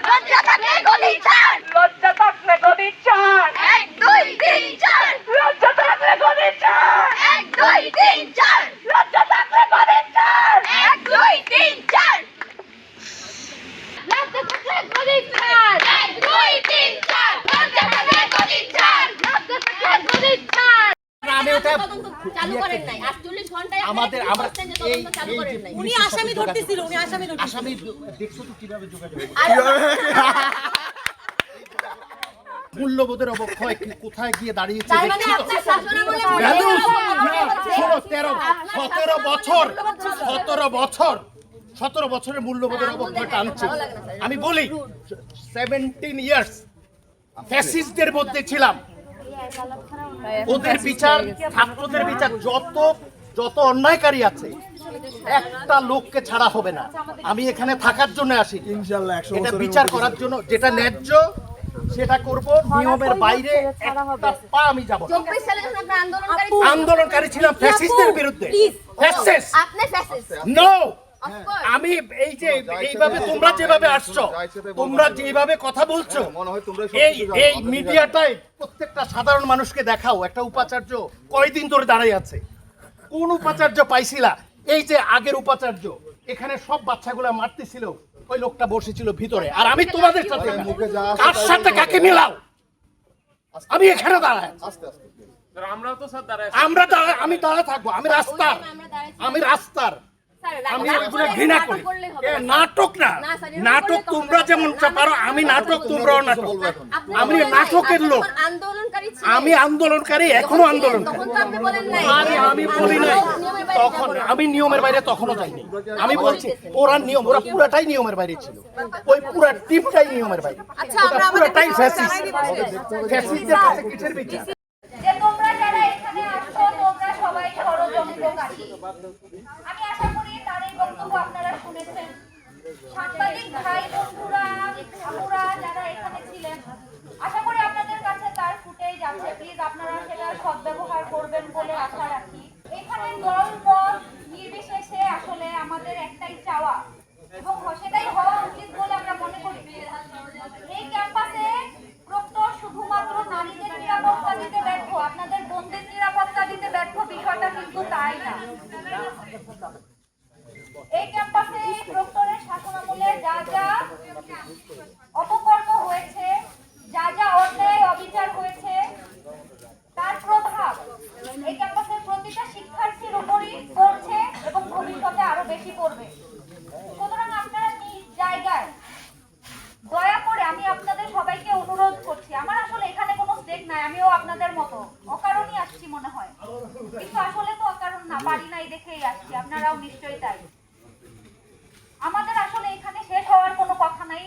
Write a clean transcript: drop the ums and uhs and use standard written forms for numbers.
লজ্জা থাকলে গদি ছাড়, লজ্জা থাকলে গদি ছাড়, 1 2 3 4, লজ্জা থাকলে গদি ছাড়, 1 2 3 4, লজ্জা থাকলে গদি ছাড়, 1 2 3 4, লজ্জা থাকলে গদি ছাড়, 1 2 3 4, লজ্জা থাকলে গদি ছাড়, লজ্জা থাকলে গদি ছাড়। আমি ওটা চালু করেন নাই 48 ঘন্টায় আমাদের আমরা এই চালু করেন নাই। উনি আসামি ধরতেছিল, উনি আসামি ধরতেছিল। আসামি দেখছো তো কিভাবে যোগাযোগ মূল্যবোধের অবক্ষয় কোথায় গিয়ে দাঁড়িয়েছে তার মানে দেখছো তো? আপনার শাসনামলে ভ্যালু 17 বছরের মূল্যবোধের অবক্ষয় টানছে। আমি বলি 17 ইয়ার্স ফ্যাসিস্টদের মধ্যে ছিলাম, ওদের বিচার, ছাত্রদের বিচার, যত অন্যায়কারী আছে একটা লোককে ছাড়া হবে না। আমি এখানে থাকার জন্য আসি, ইনশাআল্লাহ এটা বিচার করার জন্য, যেটা ন্যায্য সেটা করব, নিয়মের বাইরে একটা পা আমি যাব না। 24 সালে যখন আপনি আন্দোলনকারী ছিলাম ফ্যাসিস্টদের বিরুদ্ধে। ফ্যাসিস্ট আপনি ফ্যাসিস্ট নো, আমি এই যে এইভাবে তোমরা যেভাবে আসছো, তোমরা যেভাবে কথা বলছো, এই মিডিয়াটাই প্রত্যেকটা সাধারণ মানুষকে দেখাও একটা উপাচার্য কয়দিন ধরে দাঁড়িয়ে আছে, কোন উপাচার্য পাইছিলা? এই যে আগের উপাচার্য এখানে সব বাচ্চাগুলা মারতেছিল, ওই লোকটা বসেছিল ভিতরে, আর আমি তোমাদের সাথে কার সাথে কাকে মিলাও? আমি এখানে দাঁড়াই, আমি দাঁড়ায় থাকবো, আমি রাস্তার আমি এগুলো ঘৃণা করি। নাটক না, নাটক তোমরা যেমন পারো, আমি নাটক, তোমরাও নাটক। আমি নাটকের লোক, আমি আন্দোলনকারী, এখনো আন্দোলন। আমি বলি নাই তখন, আমি নিয়মের বাইরে তখনও যাইনি। আমি বলছি ওরা নিয়ম, ওরা পুরাটাই নিয়মের বাইরে ছিল, ওই পুরা টিমটাই নিয়মের বাইরে, ওটা পুরাটাই ফ্যাসিস্ট। ফ্যাসিস্টদের কাছে কিসের বিচার? যে তোমরা যারা এখানে আসছো, তোমরা সবাই ষড়যন্ত্রকারী। আমি আশা করি তার এই বক্তব্য আপনারা শুনেছেন। সাংবাদিক ভাই বন্ধুরা, আপুরা যারা এখানে ছিলেন, আশা করি আপনাদের কাছে তার ফুটেজ আছে। প্লিজ আপনারা সেটা সদ্ব্যবহার করবেন বলে আশা রাখি। এখানে দল মত নির্বিশেষে আসলে আমাদের একটাই চাওয়া, এবং সেটাই হওয়া উচিত বলে আমরা মনে করি। এই ক্যাম্পাসে প্রক্টর শুধুমাত্র নারীদের নিরাপত্তা দিতে ব্যর্থ, আপনাদের বোনদের নিরাপত্তা দিতে ব্যর্থ, বিষয়টা কিন্তু তাই না। এই ক্যাম্পাসে প্রক্টরের শাসনামলে যা যা অপকর্ম হয়েছে, যা যা অন্যায় অবিচার হয়েছে, তার প্রভাব এই ক্যাম্পাসের প্রতিটা শিক্ষার্থীর উপরই পড়ছে এবং ভবিষ্যতে আরো বেশি পড়বে। সুতরাং আপনারা নিজ জায়গায় দয়া করে, আমি আপনাদের সবাইকে অনুরোধ করছি, আমার আসলে এখানে কোনো স্টেক নাই, আমিও আপনাদের মতো অকারণই আসছি মনে হয়, কিন্তু আসলে তো অকারণ না, পারি নাই দেখেই আসছি, আপনারাও নিশ্চয়ই তাই। আমাদের আসলে এখানে শেষ হওয়ার কোনো কথা নাই।